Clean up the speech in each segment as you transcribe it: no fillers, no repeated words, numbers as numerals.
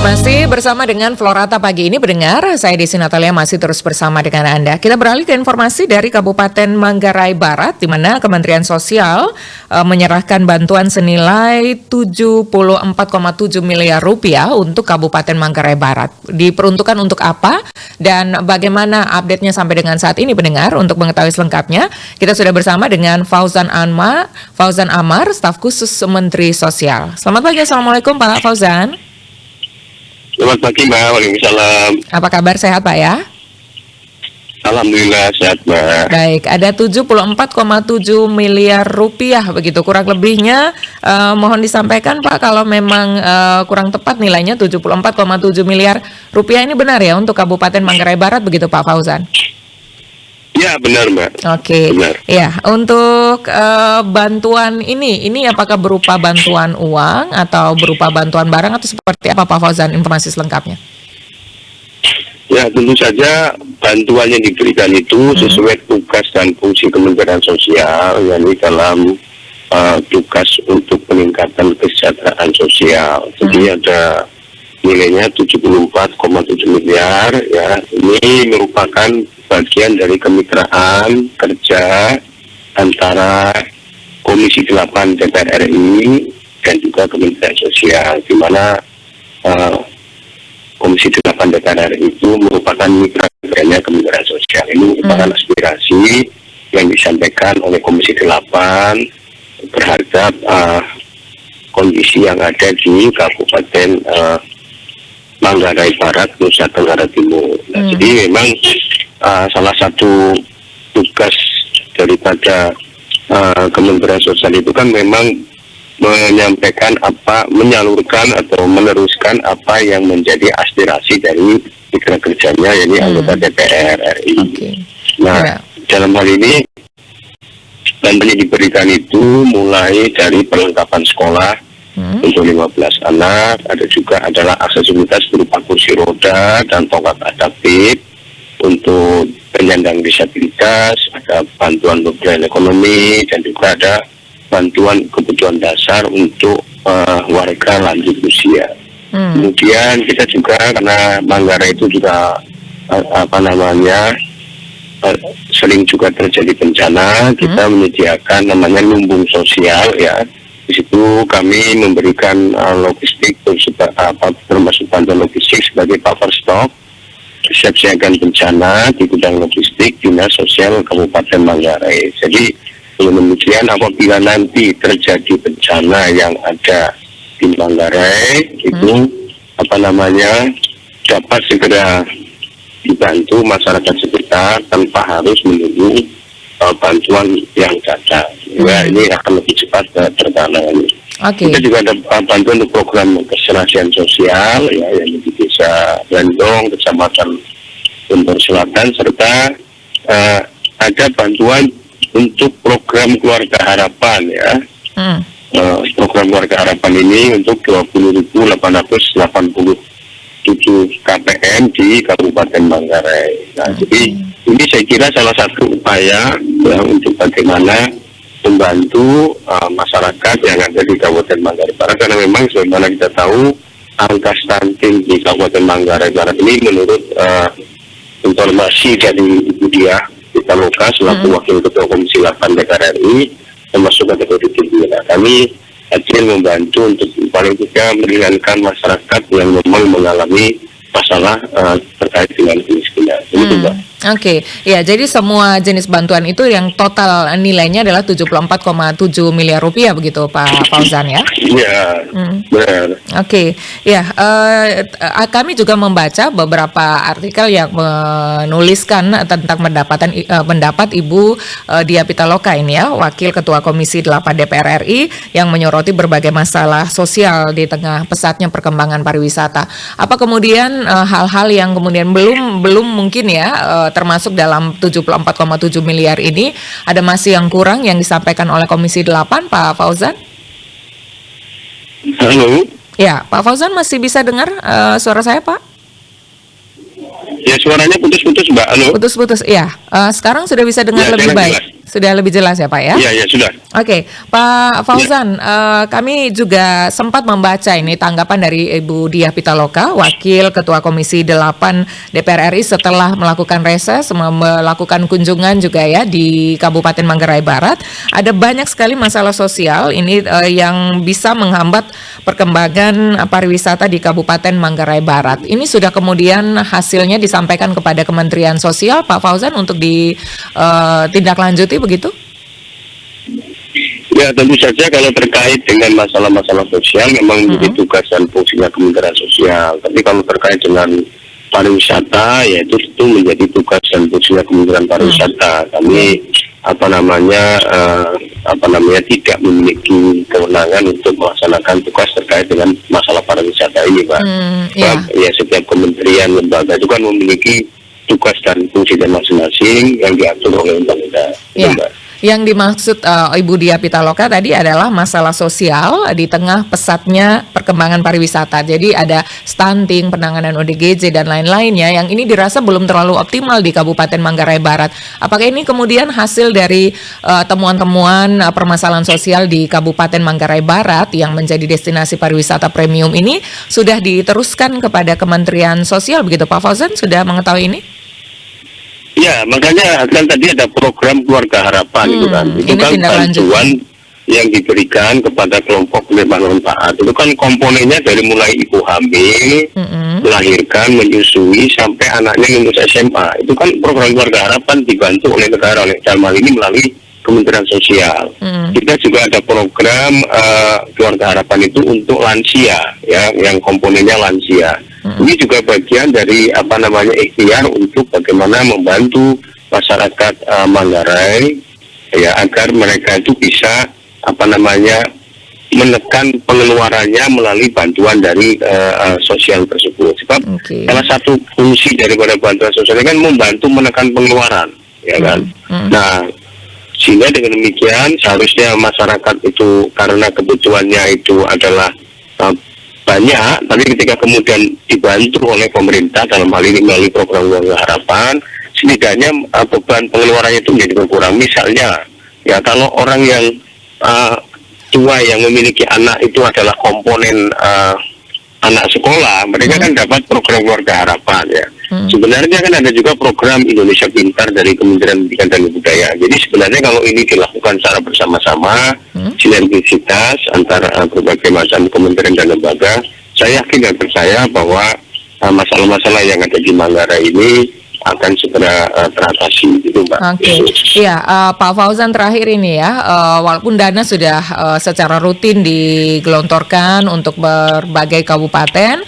Masih bersama dengan Florata pagi ini pendengar, saya Desi Natalia masih terus bersama dengan Anda. Kita beralih ke informasi dari Kabupaten Manggarai Barat, di mana Kementerian Sosial menyerahkan bantuan senilai 74,7 miliar rupiah untuk Kabupaten Manggarai Barat. Diperuntukkan untuk apa dan bagaimana update-nya sampai dengan saat ini pendengar? Untuk mengetahui selengkapnya, kita sudah bersama dengan Fauzan Amar, staf khusus Menteri Sosial. Selamat pagi, Assalamualaikum Pak Fauzan. Selamat pagi Mbak, waalaikumsalam. Apa kabar, sehat Pak ya? Alhamdulillah sehat Mbak. Baik, ada 74,7 miliar rupiah begitu kurang lebihnya. Mohon disampaikan Pak kalau memang kurang tepat nilainya 74,7 miliar rupiah ini benar ya untuk Kabupaten Manggarai Barat begitu Pak Fauzan? Ya benar Mbak. Oke. Benar. Ya, untuk bantuan ini apakah berupa bantuan uang atau berupa bantuan barang atau seperti apa Pak Fauzan, informasi selengkapnya? Ya tentu saja bantuan yang diberikan itu sesuai tugas dan fungsi Kementerian Sosial, yakni dalam tugas untuk peningkatan kesejahteraan sosial. Jadi ada nilainya 74,7 miliar ya. Ini merupakan bagian dari kemitraan kerja antara Komisi 8 DPR RI dan juga Kementerian Sosial, di mana Komisi 8 DPR RI itu merupakan mitra kerjanya Kementerian Sosial. Ini merupakan aspirasi yang disampaikan oleh Komisi 8 terhadap kondisi yang ada di Kabupaten Manggarai Barat, Nusa Tenggara Timur. Nah, jadi memang salah satu tugas daripada Kementerian Sosial itu kan memang menyalurkan atau meneruskan apa yang menjadi aspirasi dari mitra kerjanya, yakni anggota DPR RI. Okay. Nah, dalam hal ini bantuan yang diberikan itu mulai dari perlengkapan sekolah untuk 15 anak, ada juga adalah aksesibilitas berupa kursi roda dan tongkat adaptif untuk penyandang disabilitas, ada bantuan pemberdayaan ekonomi, dan juga ada bantuan kebutuhan dasar untuk warga lanjut usia. Kemudian kita juga, karena Manggarai itu juga sering juga terjadi bencana, kita menyediakan namanya lumbung sosial ya. Di situ kami memberikan logistik termasuk bantuan logistik sebagai buffer stock siap siaga bencana di bidang logistik Dinas Sosial Kabupaten Manggarai. Jadi demikian, apabila nanti terjadi bencana yang ada di Manggarai itu dapat segera dibantu masyarakat sekitar tanpa harus menunggu bantuan yang datang. Ya, ini akan lebih cepat tertangani. Okay. Kita juga ada bantuan untuk program keserasian sosial ya, yang di Desa Bandong, Kecamatan Jember Selatan, serta ada bantuan untuk program Keluarga Harapan ya. Program Keluarga Harapan ini untuk 20.887 KPM di Kabupaten Manggarai. Nah, jadi ini saya kira salah satu upaya ya, untuk bagaimana membantu masyarakat yang ada di Kabupaten Manggarai Barat, karena memang sebagaimana kita tahu angka stunting di Kabupaten Manggarai Barat ini menurut informasi dari Ibu Diah Pitaloka selaku Wakil Ketua Komisi 8 DPR RI termasuk kategori tinggi. Nah, kami hadir membantu untuk paling tidak meringankan masyarakat yang memang mengalami masalah terkait dengan kemiskinan. Oke, ya jadi semua jenis bantuan itu yang total nilainya adalah 74,7 miliar rupiah begitu Pak Fauzan ya? Iya, benar. Oke, ya kami juga membaca beberapa artikel yang menuliskan tentang pendapat Ibu Diah Pitaloka ini ya, Wakil Ketua Komisi 8 DPR RI yang menyoroti berbagai masalah sosial di tengah pesatnya perkembangan pariwisata. Apa kemudian hal-hal yang kemudian belum mungkin ya termasuk dalam 74,7 miliar ini ada masih yang kurang yang disampaikan oleh Komisi 8 Pak Fauzan? Halo. Ya, Pak Fauzan masih bisa dengar suara saya Pak? Ya, suaranya putus-putus Mbak. Halo. Putus-putus, ya. Sekarang sudah bisa dengar lebih baik. Sudah lebih jelas ya Pak ya? Iya, ya sudah. Oke, Pak Fauzan, kami juga sempat membaca ini tanggapan dari Ibu Diah Pitaloka, Wakil Ketua Komisi 8 DPR RI setelah melakukan reses, melakukan kunjungan juga ya di Kabupaten Manggarai Barat. Ada banyak sekali masalah sosial ini yang bisa menghambat perkembangan pariwisata di Kabupaten Manggarai Barat. Ini sudah kemudian hasilnya disampaikan kepada Kementerian Sosial, Pak Fauzan, untuk ditindaklanjuti begitu? Ya, tentu saja kalau terkait dengan masalah-masalah sosial memang menjadi tugas dan fungsinya Kementerian Sosial. Tapi kalau terkait dengan pariwisata, ya itu tentu menjadi tugas dan fungsinya Kementerian Pariwisata. Kami tidak memiliki kewenangan untuk melaksanakan tugas terkait dengan masalah pariwisata ini, Pak. Ya, setiap kementerian lembaga itu kan memiliki tugas dan fungsi masing-masing yang diatur oleh undang-undang. Ya. Yang dimaksud Ibu Diah Pitaloka tadi adalah masalah sosial di tengah pesatnya perkembangan pariwisata. Jadi ada stunting, penanganan ODGJ dan lain-lainnya yang ini dirasa belum terlalu optimal di Kabupaten Manggarai Barat. Apakah ini kemudian hasil dari temuan-temuan permasalahan sosial di Kabupaten Manggarai Barat yang menjadi destinasi pariwisata premium ini sudah diteruskan kepada Kementerian Sosial begitu Pak Fauzan? Sudah mengetahui ini? Ya, makanya kan tadi ada program Keluarga Harapan itu kan. Itu kan bantuan yang diberikan kepada kelompok penerima manfaat. Itu kan komponennya dari mulai ibu hamil, melahirkan, menyusui, sampai anaknya lulus SMA. Itu kan program Keluarga Harapan dibantu oleh negara, oleh dalam hal ini melalui Kementerian Sosial. Kita juga ada program Keluarga Harapan itu untuk lansia, ya, yang komponennya lansia. Ini juga bagian dari ikhtiar untuk bagaimana membantu masyarakat Manggarai ya agar mereka itu bisa menekan pengeluarannya melalui bantuan dari sosial tersebut. Sebab salah satu fungsi daripada bantuan sosial kan membantu menekan pengeluaran, ya kan. Nah, sehingga dengan demikian seharusnya masyarakat itu karena kebutuhannya itu adalah banyak, tapi ketika kemudian dibantu oleh pemerintah dalam hal ini melalui program Keluarga Harapan, setidaknya beban pengeluarannya itu menjadi berkurang. Misalnya, ya kalau orang yang tua yang memiliki anak itu adalah komponen anak sekolah, mereka kan dapat program Keluarga Harapan ya. Sebenarnya kan ada juga program Indonesia Pintar dari Kementerian Pendidikan dan Kebudayaan. Jadi sebenarnya kalau ini dilakukan secara bersama-sama, sinergisitas antara berbagai macam kementerian dan lembaga, saya yakin dan percaya bahwa masalah-masalah yang ada di Manggarai ini akan segera teratasi gitu, Mbak. Oke, iya Pak Fauzan terakhir ini ya, walaupun dana sudah secara rutin digelontorkan untuk berbagai kabupaten,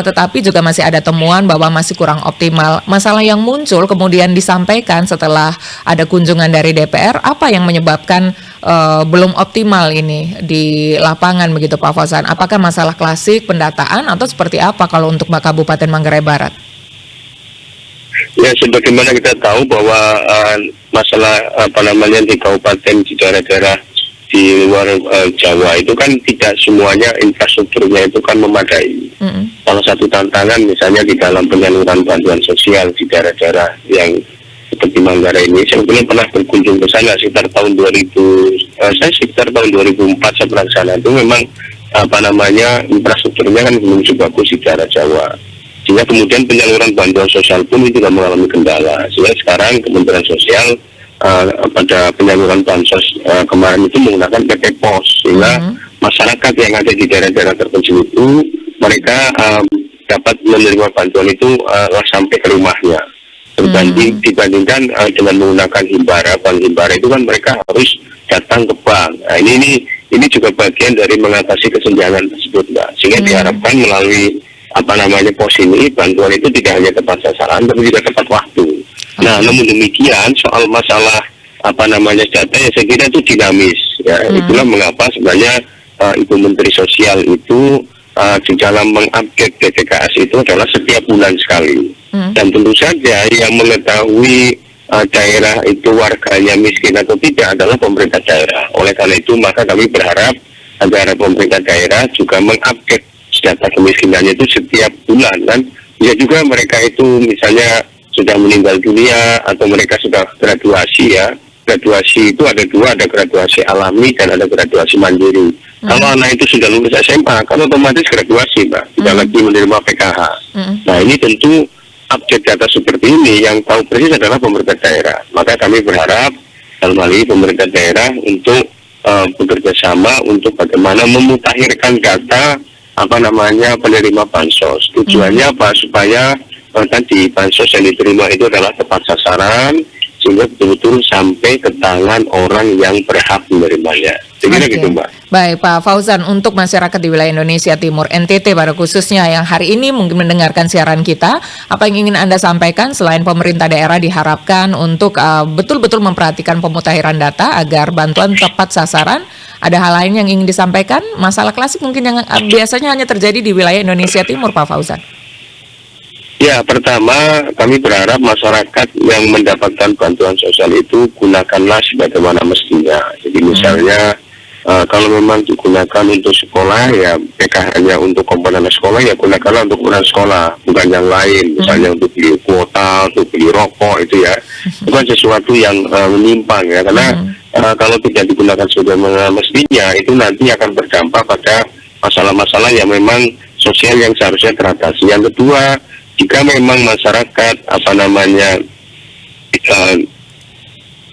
tetapi juga masih ada temuan bahwa masih kurang optimal. Masalah yang muncul kemudian disampaikan setelah ada kunjungan dari DPR, apa yang menyebabkan belum optimal ini di lapangan begitu Pak Fauzan? Apakah masalah klasik pendataan atau seperti apa kalau untuk Kabupaten Manggarai Barat? Ya, sebagaimana kita tahu bahwa masalah di kabupaten, di daerah-daerah di luar Jawa itu kan tidak semuanya infrastrukturnya itu kan memadai. Salah satu tantangan misalnya di dalam penyaluran bantuan sosial di daerah-daerah yang seperti Manggarai ini, saya pernah berkunjung ke sana sekitar tahun 2004 saya pernah ke sana. Itu memang infrastrukturnya kan belum sebagus di daerah Jawa. Sehingga kemudian penyaluran bantuan sosial pun juga mengalami kendala. Sehingga sekarang Kementerian Sosial pada penyaluran bansos kemarin itu menggunakan PT POS. Sehingga masyarakat yang ada di daerah-daerah terpencil itu, mereka dapat menerima bantuan itu sampai ke rumahnya. Dibandingkan dengan menggunakan himbara. Bank himbara itu kan mereka harus datang ke bank. Nah, ini juga bagian dari mengatasi kesenjangan tersebut, Mbak. Sehingga diharapkan melalui POS ini, bantuan itu tidak hanya tepat sasaran, tapi juga tepat waktu. Nah, namun demikian soal masalah data ya saya kira itu dinamis. Ya, itulah mengapa sebenarnya Ibu Menteri Sosial itu di dalam mengupdate DTKS itu adalah setiap bulan sekali. Dan tentu saja yang mengetahui daerah itu warganya miskin atau tidak adalah pemerintah daerah. Oleh karena itu maka kami berharap agar pemerintah daerah juga mengupdate data kemiskinannya itu setiap bulan kan. Ya juga mereka itu misalnya sudah meninggal dunia atau mereka sudah graduasi ya, graduasi itu ada dua, ada graduasi alami dan ada graduasi mandiri. Kalau anak itu sudah lulus SMA, kan otomatis graduasi, Mbak, tidak lagi menerima PKH. Nah, ini tentu update data seperti ini yang tahu persis adalah pemerintah daerah. Maka kami berharap dalam hal ini pemerintah daerah untuk bekerja sama untuk bagaimana memutakhirkan data penerima bansos. Tujuannya apa? Supaya tadi bansos yang diterima itu adalah tepat sasaran, sehingga betul-betul sampai ke tangan orang yang berhak menerimanya. Saya kira gitu, Mbak. Baik, Pak Fauzan, untuk masyarakat di wilayah Indonesia Timur, NTT pada khususnya yang hari ini mungkin mendengarkan siaran kita, apa yang ingin Anda sampaikan selain pemerintah daerah diharapkan untuk betul-betul memperhatikan pemutakhiran data agar bantuan tepat sasaran? Ada hal lain yang ingin disampaikan? Masalah klasik mungkin yang biasanya hanya terjadi di wilayah Indonesia Timur, Pak Fauzan. Ya, pertama kami berharap masyarakat yang mendapatkan bantuan sosial itu gunakanlah sebagaimana mestinya. Jadi misalnya kalau memang digunakan untuk sekolah, ya PKH-nya untuk komponen sekolah, ya gunakanlah untuk komponen sekolah, bukan yang lain. Misalnya untuk beli kuota, untuk beli rokok, itu ya. Itu kan sesuatu yang menyimpang ya, karena kalau tidak digunakan sebagaimana mestinya, itu nanti akan berdampak pada masalah-masalah yang memang sosial yang seharusnya teratasi. Yang kedua, jika memang masyarakat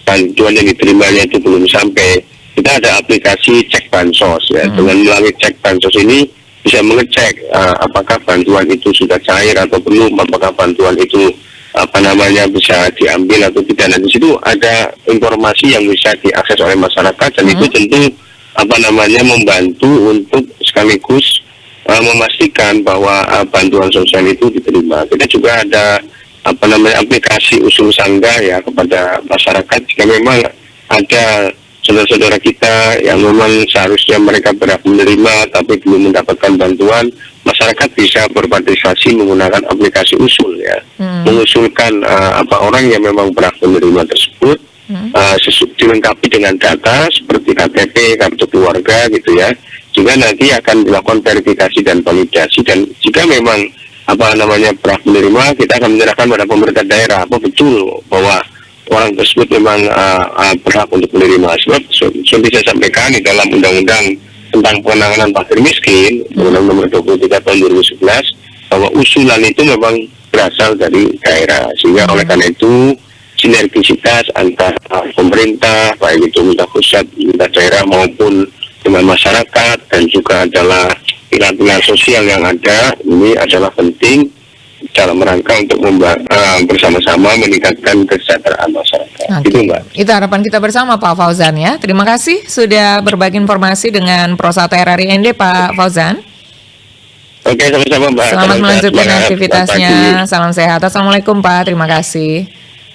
bantuan yang diterimanya itu belum sampai, kita ada aplikasi cek bansos ya. Dengan melalui cek bansos ini bisa mengecek apakah bantuan itu sudah cair atau belum, apakah bantuan itu bisa diambil atau tidak. Nah, di situ ada informasi yang bisa diakses oleh masyarakat, dan itu tentu membantu untuk sekaligus memastikan bahwa bantuan sosial itu diterima. Kita juga ada aplikasi usul sanggah ya kepada masyarakat jika memang ada saudara-saudara kita yang memang seharusnya mereka berhak menerima tapi belum mendapatkan bantuan, masyarakat bisa berpartisipasi menggunakan aplikasi usul ya, mengusulkan orang yang memang berhak menerima tersebut, dilengkapi dengan data seperti KTP, kartu keluarga gitu ya. Juga nanti akan dilakukan verifikasi dan validasi, dan jika memang berhak menerima, kita akan menyerahkan pada pemerintah daerah apa betul bahwa orang tersebut memang berhak untuk menerima. Sebab seperti saya sampaikan di dalam undang-undang tentang penanganan fakir miskin, Undang-Undang Nomor 23 Tahun 2011, bahwa usulan itu memang berasal dari daerah, sehingga oleh karena itu sinergisitas antara pemerintah, baik itu pemerintah pusat, pemerintah daerah maupun dengan masyarakat, dan juga adalah pilar-pilar sosial yang ada, ini adalah penting dalam rangka untuk bersama-sama meningkatkan kesejahteraan masyarakat. Gitu, Mbak. Itu harapan kita bersama, Pak Fauzan ya. Terima kasih sudah berbagi informasi dengan Prosata RRI ND, Pak Fauzan. Oke, sama-sama, Mbak. Selamat melanjutkan aktivitasnya. Salam sehat. Assalamualaikum, Pak. Terima kasih.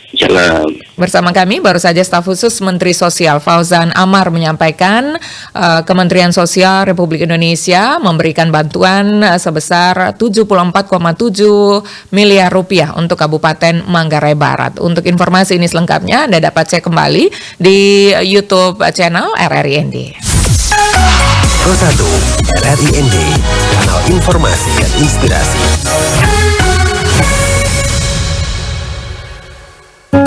Salam. Bersama kami baru saja staf khusus Menteri Sosial Fauzan Amar menyampaikan Kementerian Sosial Republik Indonesia memberikan bantuan sebesar 74,7 miliar rupiah untuk Kabupaten Manggarai Barat. Untuk informasi ini selengkapnya Anda dapat cek kembali di YouTube channel RRI ND. Pro 1 RRI ND, kanal informasi dan inspirasi.